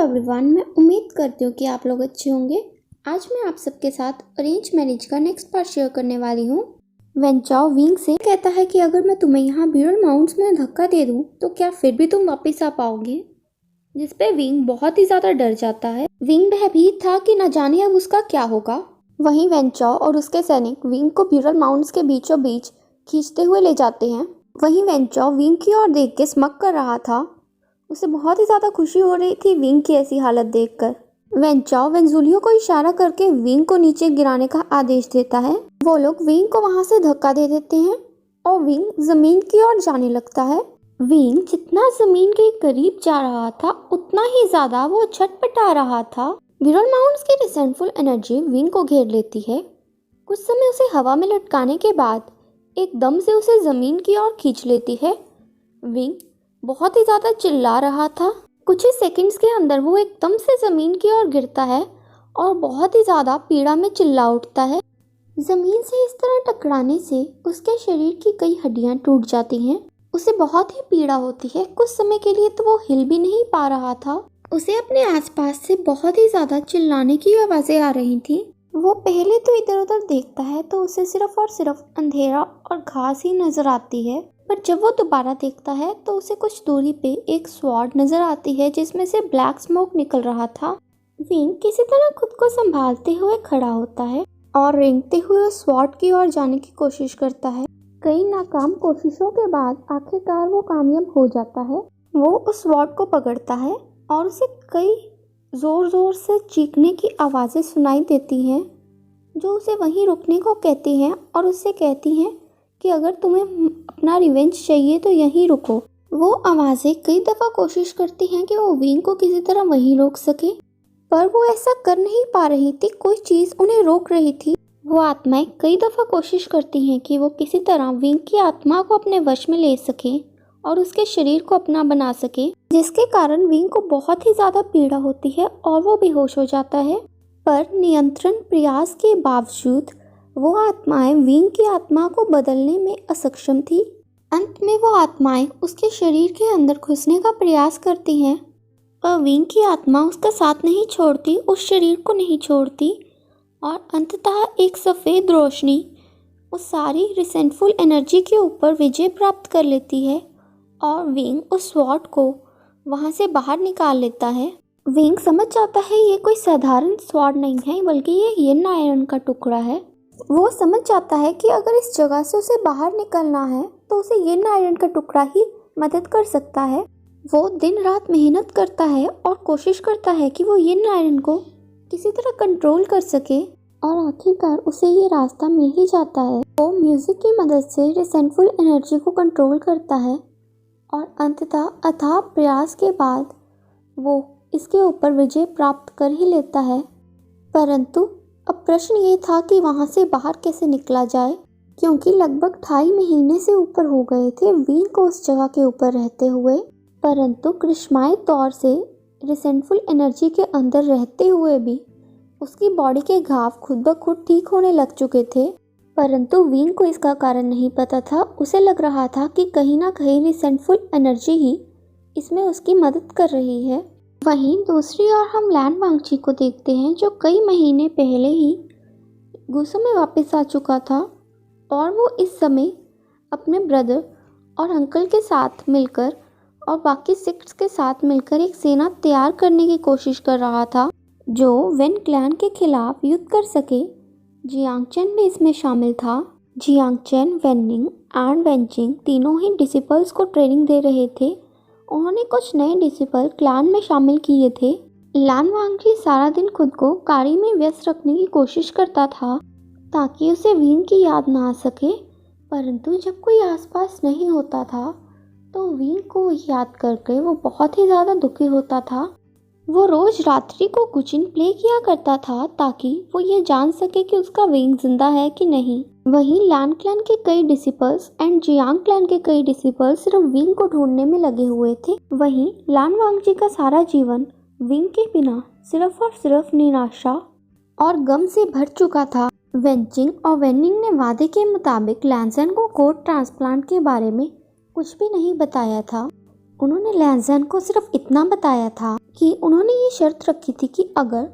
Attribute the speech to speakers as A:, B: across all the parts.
A: Everyone, मैं उम्मीद करती हूँ कि आप लोग अच्छे होंगे। आज मैं आप सबके साथ अरेंज मैरिज का नेक्स्ट पार्ट शेयर करने वाली हूँ। वेन चाओ विंग से कहता है कि अगर मैं तुम्हें यहाँ ब्यूरल माउंट्स में धक्का दे दूँ तो क्या फिर भी तुम वापस आ पाओगे। जिस पे विंग बहुत ही ज़्यादा डर जाता है। विंग भयभीत था कि न जाने अब उसका क्या होगा। वहीं वेन चाओ और उसके सैनिक विंग को ब्यूरल माउंट्स के बीचों बीच खींचते हुए ले जाते हैं। वहीं वेन चाओ विंग की ओर देख के स्मक कर रहा था। उसे बहुत ही ज़्यादा खुशी हो रही थी विंग की ऐसी हालत देखकर। वेन चाओ वेंजुलियो को इशारा करके विंग को नीचे गिराने का आदेश देता है। वो लोग विंग को वहां से धक्का दे देते हैं और विंग जमीन की ओर जाने लगता है। विंग जितना जमीन के करीब जा रहा था उतना ही ज्यादा वो छटपटा रहा था। ब्यूरल माउंट्स की रिसेंटफुल एनर्जी विंग को घेर लेती है। कुछ समय उसे हवा में लटकाने के बाद एकदम से उसे जमीन की ओर खींच लेती है। विंग बहुत ही ज्यादा चिल्ला रहा था। कुछ ही सेकंड्स के अंदर वो एकदम से जमीन की ओर गिरता है और बहुत ही ज्यादा पीड़ा में चिल्ला उठता है। जमीन से इस तरह टकराने से उसके शरीर की कई हड्डियां टूट जाती हैं। उसे बहुत ही पीड़ा होती है। कुछ समय के लिए तो वो हिल भी नहीं पा रहा था। उसे अपने आसपास से बहुत ही ज्यादा चिल्लाने की आवाजें आ रही थी। वो पहले तो इधर उधर देखता है तो उसे सिर्फ और सिर्फ अंधेरा और घास ही नजर आती है। पर जब वो दोबारा देखता है तो उसे कुछ दूरी पे एक स्वॉर्ड नजर आती है जिसमें से ब्लैक स्मोक निकल रहा था। विंग किसी तरह खुद को संभालते हुए खड़ा होता है और रेंगते हुए उस स्वॉर्ड की ओर जाने की कोशिश करता है। कई नाकाम कोशिशों के बाद आखिरकार वो कामयाब हो जाता है। वो उस स्वॉर्ड को पकड़ता है और उसे कई जोर जोर से चीखने की आवाजें सुनाई देती हैं जो उसे वहीं रुकने को कहती हैं और उससे कहती हैं कि अगर तुम्हें अपना रिवेंज चाहिए तो यहीं रुको। वो आवाजें कई दफा कोशिश करती हैं कि वो विंग को किसी तरह वहीं रोक सके, पर वो ऐसा कर नहीं पा रही थी। कोई चीज उन्हें रोक रही थी। वो आत्माएं कई दफा कोशिश करती हैं कि वो किसी तरह विंग की आत्मा को अपने वश में ले सके और उसके शरीर को अपना बना सके, जिसके कारण विंग को बहुत ही ज्यादा पीड़ा होती है और वो बेहोश हो जाता है। पर नियंत्रण प्रयास के बावजूद वो आत्माएं विंग की आत्मा को बदलने में असक्षम थी। अंत में वो आत्माएं उसके शरीर के अंदर घुसने का प्रयास करती हैं और विंग की आत्मा उसका साथ नहीं छोड़ती, उस शरीर को नहीं छोड़ती और अंततः एक सफ़ेद रोशनी उस सारी रिसेंटफुल एनर्जी के ऊपर विजय प्राप्त कर लेती है और विंग उस स्वॉर्ड को वहाँ से बाहर निकाल लेता है। विंग समझ जाता है ये कोई साधारण स्वॉर्ड नहीं है बल्कि ये यिन आयरन का टुकड़ा है। वो समझ जाता है कि अगर इस जगह से उसे बाहर निकलना है तो उसे यिन आयरन का टुकड़ा ही मदद कर सकता है। वो दिन रात मेहनत करता है और कोशिश करता है कि वो यिन आयरन को किसी तरह कंट्रोल कर सके और आखिरकार उसे ये रास्ता मिल ही जाता है। वो म्यूजिक की मदद से रिसेंटफुल एनर्जी को कंट्रोल करता है और अंततः अथाह प्रयास के बाद वो इसके ऊपर विजय प्राप्त कर ही लेता है। परंतु अब प्रश्न ये था कि वहाँ से बाहर कैसे निकला जाए, क्योंकि लगभग 2.5 महीने से ऊपर हो गए थे विंग को उस जगह के ऊपर रहते हुए। परंतु कृष्माई तौर से रिसेंटफुल एनर्जी के अंदर रहते हुए भी उसकी बॉडी के घाव खुद ब खुद ठीक होने लग चुके थे। परंतु विंग को इसका कारण नहीं पता था। उसे लग रहा था कि कहीं ना कहीं रिसेंटफुल एनर्जी ही इसमें उसकी मदद कर रही है। वहीं दूसरी ओर हम लैन वांगची को देखते हैं जो कई महीने पहले ही गुसो में वापस आ चुका था और वो इस समय अपने ब्रदर और अंकल के साथ मिलकर और बाकी सिक्स के साथ मिलकर एक सेना तैयार करने की कोशिश कर रहा था जो वेन क्लैन के खिलाफ युद्ध कर सके। जियांग चेन भी इसमें शामिल था। जियांग चेन, वेनिंग एंड वेनचिंग तीनों ही डिसिपल्स को ट्रेनिंग दे रहे थे। उन्होंने कुछ नए डिसिपल क्लान में शामिल किए थे। लैन वांगची सारा दिन खुद को कार्य में व्यस्त रखने की कोशिश करता था ताकि उसे विंग की याद ना आ सके, परंतु जब कोई आसपास नहीं होता था तो विंग को याद करके वो बहुत ही ज़्यादा दुखी होता था। वो रोज रात्रि को गुचिन प्ले किया करता था ताकि वो ये जान सके कि उसका विंग जिंदा है कि नहीं। वहीं लैन क्लैन के कई डिसिपल्स एंड जियांग क्लैन के कई डिसिपल्स सिर्फ विंग को ढूंढने में लगे हुए थे। वहीं लैन वांगची का सारा जीवन विंग के बिना सिर्फ और सिर्फ निराशा और गम से भर चुका था। वेनचिंग और वेनिंग ने वादे के मुताबिक लैंसन को कोड ट्रांसप्लांट के बारे में कुछ भी नहीं बताया था। उन्होंने लैंसन को सिर्फ इतना बताया था कि उन्होंने ये शर्त रखी थी कि अगर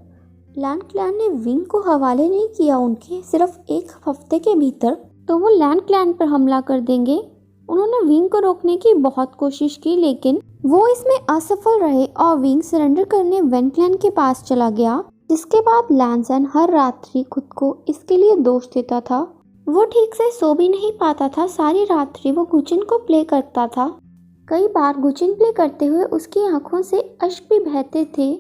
A: लैंड क्लैन ने विंग को हवाले नहीं किया उनके सिर्फ 1 हफ्ते के भीतर, तो वो लैंड क्लैन पर हमला कर देंगे। उन्होंने विंग को रोकने की बहुत कोशिश की, लेकिन वो इसमें असफल रहे और विंग सरेंडर करने वेन क्लैन के पास चला गया। जिसके बाद लैंसन हर रात्रि खुद को इसके लिए दोष देता था। वो ठीक से सो भी नहीं पाता था। सारी रात्रि वो गुचिन को प्ले करता था। कई बार गुचिन प्ले करते हुए उसकी आंखों से अश्क भी बहते थे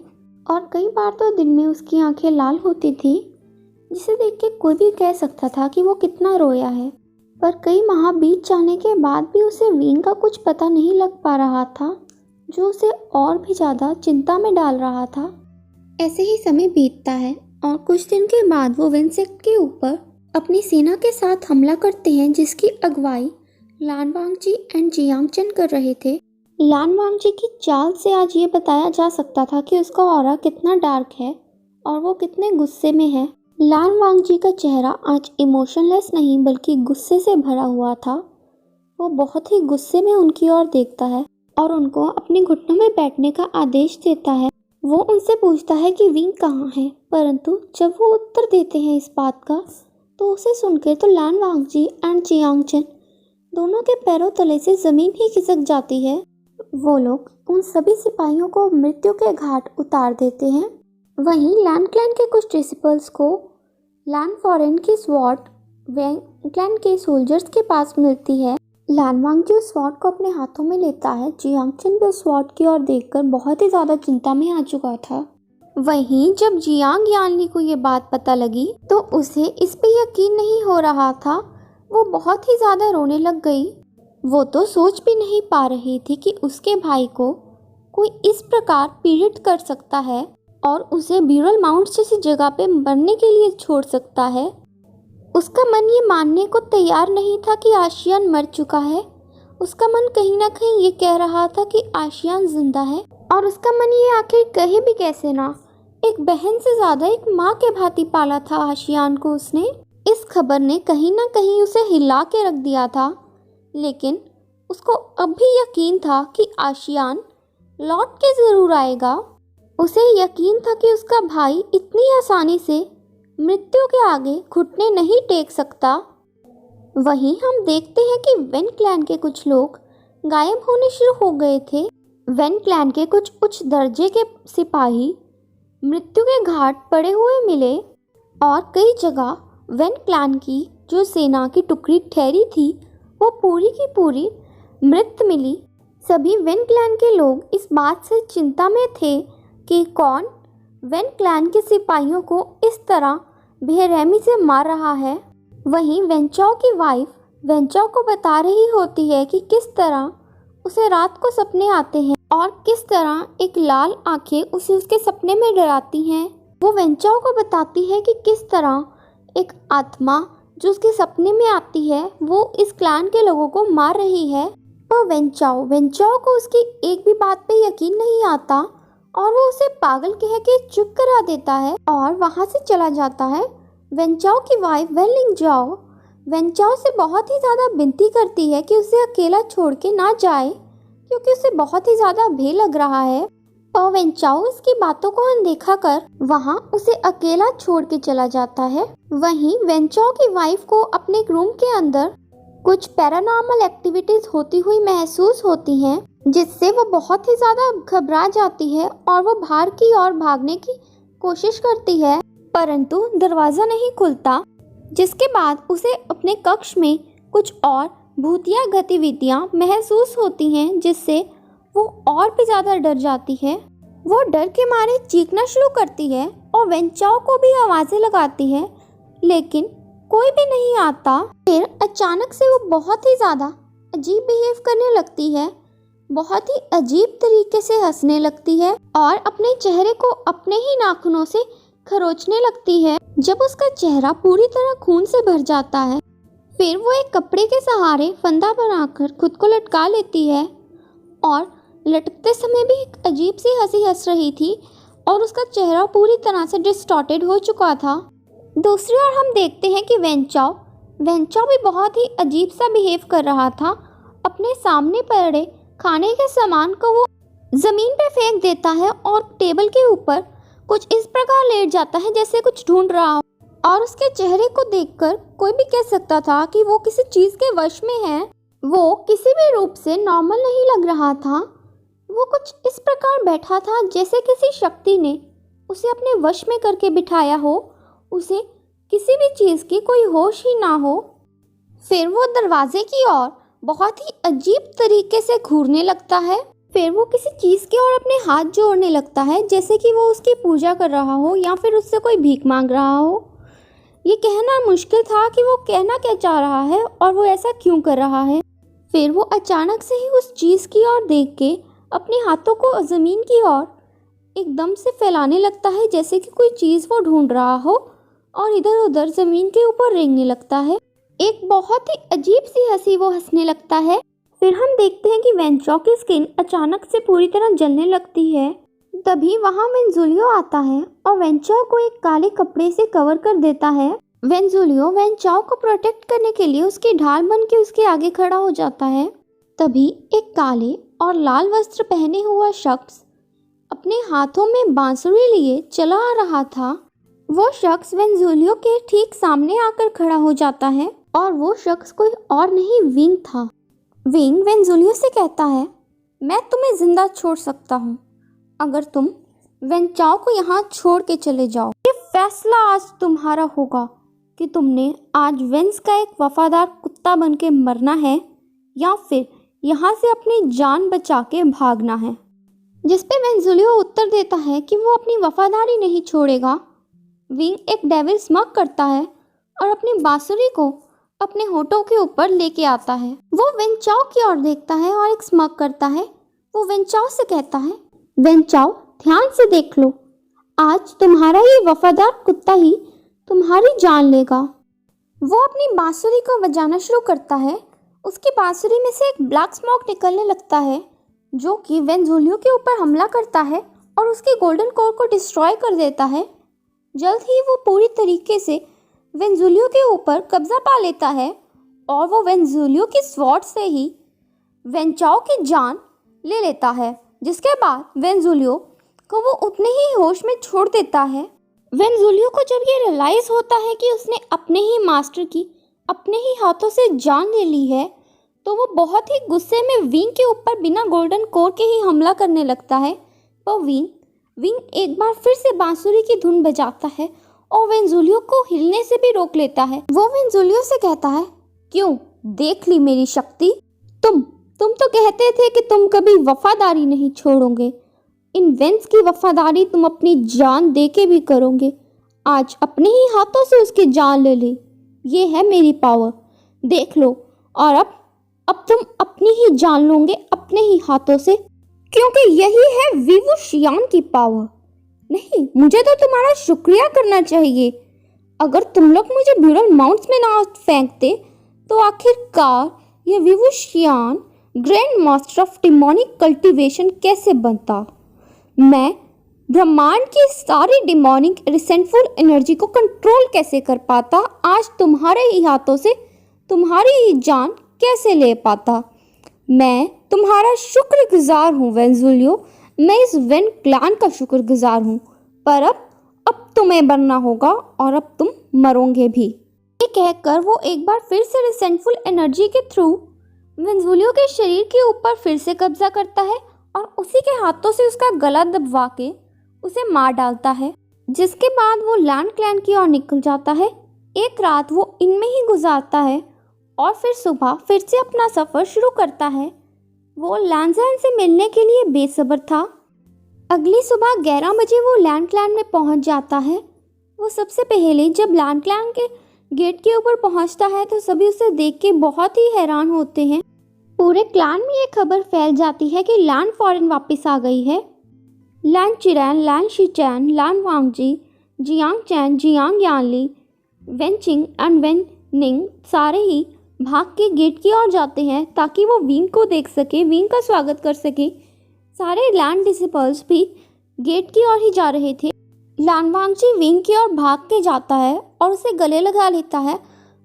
A: और कई बार तो दिन में उसकी आंखें लाल होती थी, जिसे देख के कोई भी कह सकता था कि वो कितना रोया है। पर कई माह बीत जाने के बाद भी उसे विंग का कुछ पता नहीं लग पा रहा था, जो उसे और भी ज़्यादा चिंता में डाल रहा था। ऐसे ही समय बीतता है और कुछ दिन के बाद वो विंसेंट के ऊपर अपनी सेना के साथ हमला करते हैं, जिसकी अगुवाई लान वांगजी एंड जियांगचन कर रहे थे। लान वांगजी की चाल से आज ये बताया जा सकता था कि उसका ऑरा कितना डार्क है और वो कितने गुस्से में है। लान वांगजी का चेहरा आज इमोशनलेस नहीं बल्कि गुस्से से भरा हुआ था। वो बहुत ही गुस्से में उनकी ओर देखता है और उनको अपने घुटनों में बैठने का आदेश देता है। वो उनसे पूछता है कि विंग कहाँ है, परंतु जब वो उत्तर देते हैं इस बात का, तो उसे सुनकर तो लान वांगजी एंड जियांगचन दोनों के पैरों तले से ज़मीन ही खिसक जाती है। वो लोग उन सभी सिपाहियों को मृत्यु के घाट उतार देते हैं। वहीं लैंड क्लैन के कुछ डिसिपल्स को लैंड फॉरेन की स्वॉर्ड वेंग क्लैन के सोल्जर्स के पास मिलती है। लान वांगजी उस स्वॉर्ड को अपने हाथों में लेता है। जियांगचन भी उस स्वॉर्ड की ओर देखकर बहुत ही ज़्यादा चिंता में आ चुका था। वहीं जब जियांग यानली को ये बात पता लगी तो उसे इस पे यकीन नहीं हो रहा था। वो बहुत ही ज़्यादा रोने लग गई। वो तो सोच भी नहीं पा रही थी कि उसके भाई को कोई इस प्रकार पीड़ित कर सकता है और उसे ब्यूरल माउंट्स जैसी जगह पे मरने के लिए छोड़ सकता है। उसका मन ये मानने को तैयार नहीं था कि आशियान मर चुका है। उसका मन कहीं ना कहीं ये कह रहा था कि आशियान जिंदा है, और उसका मन ये आखिर कहे भी कैसे ना। एक बहन से ज़्यादा एक माँ के भांति पाला था आशियान को उसने। इस खबर ने कहीं ना कहीं उसे हिला के रख दिया था, लेकिन उसको अब भी यकीन था कि आशियान लौट के ज़रूर आएगा। उसे यकीन था कि उसका भाई इतनी आसानी से मृत्यु के आगे घुटने नहीं टेक सकता। वहीं हम देखते हैं कि वेन क्लैन के कुछ लोग गायब होने शुरू हो गए थे। वेन क्लैन के कुछ उच्च दर्जे के सिपाही मृत्यु के घाट पड़े हुए मिले और कई जगह वेन क्लैन की जो सेना की टुकड़ी ठहरी थी वो पूरी की पूरी मृत मिली। सभी वेन क्लैन के लोग इस बात से चिंता में थे कि कौन वेन क्लैन के सिपाहियों को इस तरह बेरहमी से मार रहा है। वहीं वेंचाओ की वाइफ वेंचाओ को बता रही होती है कि किस तरह उसे रात को सपने आते हैं और किस तरह एक लाल आंखें उसे उसके सपने में डराती हैं। वो वेंचाओ को बताती है कि किस तरह एक आत्मा जो उसके सपने में आती है वो इस क्लैन के लोगों को मार रही है। पर वेंचाओ को उसकी एक भी बात पे यकीन नहीं आता और वो उसे पागल कह के चुप करा देता है और वहाँ से चला जाता है। वेंचाओ की वाइफ वेनलिंग जाओ वेंचाओ से बहुत ही ज़्यादा विनती करती है कि उसे अकेला छोड़ के ना जाए, क्योंकि उसे बहुत ही ज़्यादा भय लग रहा है। और वेंचाओ उसकी बातों को अनदेखा कर वहाँ उसे अकेला छोड़ के चला जाता है। वहीं वेंचाओ की वाइफ को अपने एक रूम के अंदर कुछ पैरानॉर्मल एक्टिविटीज़ होती हुई महसूस होती हैं, जिससे वो बहुत ही ज़्यादा घबरा जाती है और वो बाहर की ओर भागने की कोशिश करती है, परंतु दरवाज़ा नहीं खुलता। जिसके बाद उसे अपने कक्ष में कुछ और भूतिया गतिविधियाँ महसूस होती हैं, जिससे वो और भी ज़्यादा डर जाती है। वो डर के मारे चीखना शुरू करती है और वेंचाओ को भी आवाज़ें लगाती है, लेकिन कोई भी नहीं आता। फिर अचानक से वो बहुत ही ज़्यादा अजीब बिहेव करने लगती है, बहुत ही अजीब तरीके से हंसने लगती है और अपने चेहरे को अपने ही नाखूनों से खरोचने लगती है। जब उसका चेहरा पूरी तरह खून से भर जाता है, फिर वो एक कपड़े के सहारे फंदा बनाकर खुद को लटका लेती है और लटकते समय भी एक अजीब सी हंसी हंस रही थी और उसका चेहरा पूरी तरह से डिस्टॉर्टेड हो चुका था। दूसरी ओर हम देखते हैं कि वेंचाओ भी बहुत ही अजीब सा बिहेव कर रहा था। अपने सामने पड़े खाने के सामान को वो जमीन पे फेंक देता है और टेबल के ऊपर कुछ इस प्रकार लेट जाता है जैसे कुछ ढूंढ रहा हो। और उसके चेहरे को देखकर कोई भी कह सकता था कि वो किसी चीज के वश में है। वो किसी भी रूप से नॉर्मल नहीं लग रहा था। वो कुछ इस प्रकार बैठा था जैसे किसी शक्ति ने उसे अपने वश में करके बिठाया हो, उसे किसी भी चीज की कोई होश ही ना हो। फिर वो दरवाजे की ओर बहुत ही अजीब तरीके से घूरने लगता है। फिर वो किसी चीज की ओर अपने हाथ जोड़ने लगता है जैसे कि वो उसकी पूजा कर रहा हो या फिर उससे कोई भीख मांग रहा हो। ये कहना मुश्किल था कि वो कहना क्या चाह रहा है और वो ऐसा क्यों कर रहा है। फिर वो अचानक से ही उस चीज की ओर देख के अपने हाथों को जमीन की ओर एकदम से फैलाने लगता है जैसे कि कोई चीज वो ढूंढ रहा हो, और इधर उधर जमीन के ऊपर रेंगने लगता है। एक बहुत ही अजीब सी हंसी वो हंसने लगता है। फिर हम देखते हैं कि वेंचो की स्किन अचानक से पूरी तरह जलने लगती है। तभी वहाँ वेंजुलियो आता है और वेंचो को एक काले कपड़े से कवर कर देता है। वेंजुलियो वेंचो को प्रोटेक्ट करने के लिए उसकी ढाल बन के उसके आगे खड़ा हो जाता है। तभी एक काले और लाल वस्त्र पहने हुआ शख्स अपने हाथों में बांसुरी लिए चला आ रहा था। वो शख्स वेंजुलियो के ठीक सामने आकर खड़ा हो जाता है और वो शख्स कोई और नहीं विंग था। विंग वेंजुलियो से कहता है, मैं तुम्हें जिंदा छोड़ सकता हूँ अगर तुम वेंचाओ को यहाँ छोड़ के चले जाओ। ये फैसला आज तुम्हारा होगा कि तुमने आज वेंस का एक वफादार कुत्ता बन के मरना है या फिर यहाँ से अपनी जान बचा के भागना है। जिस पे वेंजुलियो उत्तर देता है कि वो अपनी वफादारी नहीं छोड़ेगा। विंग एक डेविल स्मग करता है और अपनी बांसुरी को अपने होठों के ऊपर लेके आता है। वो वेंचाओ की ओर देखता है और एक स्मग करता है। वो वेंचाओ से कहता है, वेंचाओ ध्यान से देख लो, आज तुम्हारा ये वफादार कुत्ता ही तुम्हारी जान लेगा। वो अपनी बांसुरी को बजाना शुरू करता है। उसकी बांसुरी में से एक ब्लैक स्मोक निकलने लगता है जो कि वेंजुलियो के ऊपर हमला करता है और उसके गोल्डन कोर को डिस्ट्रॉय कर देता है। जल्द ही वो पूरी तरीके से वेंजुलियो के ऊपर कब्जा पा लेता है और वो वेंजुलियो की स्वॉर्ड से ही वेंचाओ की जान ले लेता है, जिसके बाद वेंजुलियो को वो उतने ही होश में छोड़ देता है। वेंजुलियो को जब ये रियलाइज होता है कि उसने अपने ही मास्टर की अपने ही हाथों से जान ले ली है, तो वो बहुत ही गुस्से में विंग के ऊपर बिना गोल्डन कोर के ही हमला करने लगता है। पर विंग एक बार फिर से बांसुरी की धुन बजाता है और वेंजुलियो को हिलने से भी रोक लेता है। वो वेंजुलियो से कहता है, क्यों देख ली मेरी शक्ति? तुम तो कहते थे कि तुम कभी वफादारी नहीं छोड़ोगे। इन वेंस की वफादारी तुम अपनी जान दे के भी करोगे। आज अपने ही हाथों से उसकी जान ले ली। ये है मेरी पावर, देख लो। और अब तुम अपनी ही जान लोगे अपने ही हाथों से, क्योंकि यही है विवुशियान की पावर। नहीं, मुझे तो तुम्हारा शुक्रिया करना चाहिए। अगर तुम लोग मुझे ब्यूरल माउंट्स में ना फेंकते तो आखिरकार ये Wei Wuxian grand master of demonic cultivation कैसे बनता? मैं ब्रह्मांड की सारी डिमोनिक रिसेंटफुल एनर्जी को कंट्रोल कैसे कर पाता? आज तुम्हारे ही हाथों से तुम्हारी ही जान कैसे ले पाता? मैं तुम्हारा शुक्रगुजार हूँ वेंजुलियो। मैं इस वेन क्लान का शुक्रगुजार हूँ। पर अब तुम्हें बनना होगा और अब तुम मरोगे भी। ये कहकर वो एक बार फिर से रिसेंटफुल एनर्जी के थ्रू वेंजुलियो के शरीर के ऊपर फिर से कब्जा करता है और उसी के हाथों से उसका गला दबवा के उसे मार डालता है। जिसके बाद वो लैंड क्लैन की ओर निकल जाता है। एक रात वो इनमें ही गुजारता है और फिर सुबह फिर से अपना सफ़र शुरू करता है। वो लैंडजैन से मिलने के लिए बेसब्र था। अगली सुबह 11 बजे वो लैंड क्लैन में पहुंच जाता है। वो सबसे पहले जब लैंड क्लैन के गेट के ऊपर पहुंचता है तो सभी उसे देख के बहुत ही हैरान होते हैं। पूरे क्लैन में ये खबर फैल जाती है कि लैंड फॉरेन वापस आ गई है। Lan Qiren, Lan Xichen, Lan Wangji, Jiang Cheng, Jiang Yanli, Wen Qing and Wen Ning सारे ही भाग के गेट की ओर जाते हैं ताकि वो विंग को देख सके, विंग का स्वागत कर सके। सारे लैंड डिसिपल्स भी गेट की ओर ही जा रहे थे। लैंड वांगजी विंग की ओर भाग के जाता है और उसे गले लगा लेता है।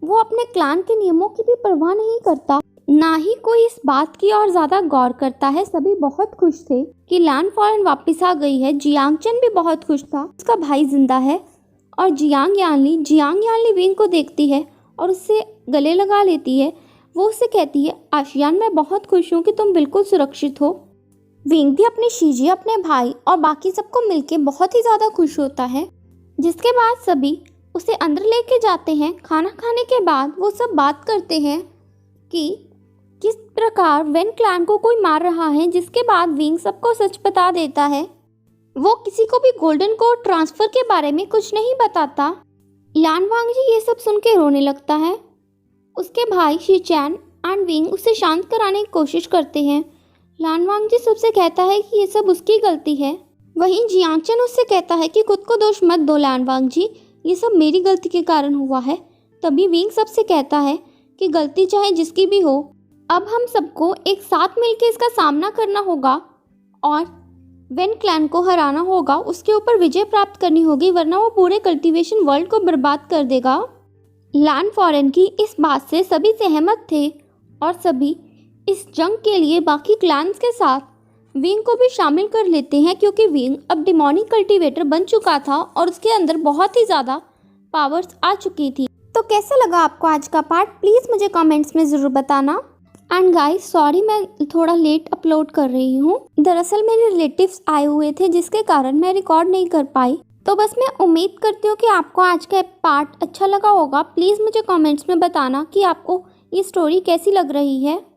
A: वो अपने क्लैन के नियमों की भी परवाह नहीं करता। ना ही कोई इस बात की और ज़्यादा गौर करता है। सभी बहुत खुश थे कि लान फॉरेन वापस आ गई है। जियांग चन भी बहुत खुश था, उसका भाई जिंदा है। और जियांग यानली विंग को देखती है और उससे गले लगा लेती है। वो उससे कहती है, आशियान, मैं बहुत खुश हूँ कि तुम बिल्कुल सुरक्षित हो। विंग भी अपनी शीजी, अपने भाई और बाकी सबको मिलके बहुत ही ज़्यादा खुश होता है। जिसके बाद सभी उसे अंदर लेके जाते हैं। खाना खाने के बाद वो सब बात करते हैं कि किस प्रकार वेन क्लैन को कोई मार रहा है। जिसके बाद विंग सबको सच बता देता है। वो किसी को भी गोल्डन कोड ट्रांसफर के बारे में कुछ नहीं बताता। लान वांग जी ये सब सुन के रोने लगता है। उसके भाई शीचैन एंड विंग उसे शांत कराने की कोशिश करते हैं। लान वांग जी सबसे कहता है कि ये सब उसकी गलती है। वहीं जियांगचन उससे कहता है कि खुद को दोष मत दो लान वांग जी, ये सब मेरी गलती के कारण हुआ है। तभी विंग सबसे कहता है कि गलती चाहे जिसकी भी हो, अब हम सबको एक साथ मिलकर इसका सामना करना होगा और वेन क्लैन को हराना होगा। उसके ऊपर विजय प्राप्त करनी होगी, वरना वो पूरे कल्टीवेशन वर्ल्ड को बर्बाद कर देगा। लान फॉरेन की इस बात से सभी सहमत थे और सभी इस जंग के लिए बाकी क्लैंस के साथ विंग को भी शामिल कर लेते हैं, क्योंकि विंग अब डिमोनिक कल्टीवेटर बन चुका था और उसके अंदर बहुत ही ज़्यादा पावर्स आ चुकी थी। तो कैसा लगा आपको आज का पार्ट, प्लीज़ मुझे कमेंट्स में ज़रूर बताना। एंड गाइस, सॉरी मैं थोड़ा लेट अपलोड कर रही हूँ। दरअसल मेरे रिलेटिव्स आए हुए थे, जिसके कारण मैं रिकॉर्ड नहीं कर पाई। तो बस मैं उम्मीद करती हूँ कि आपको आज का पार्ट अच्छा लगा होगा। प्लीज़ मुझे कमेंट्स में बताना कि आपको ये स्टोरी कैसी लग रही है।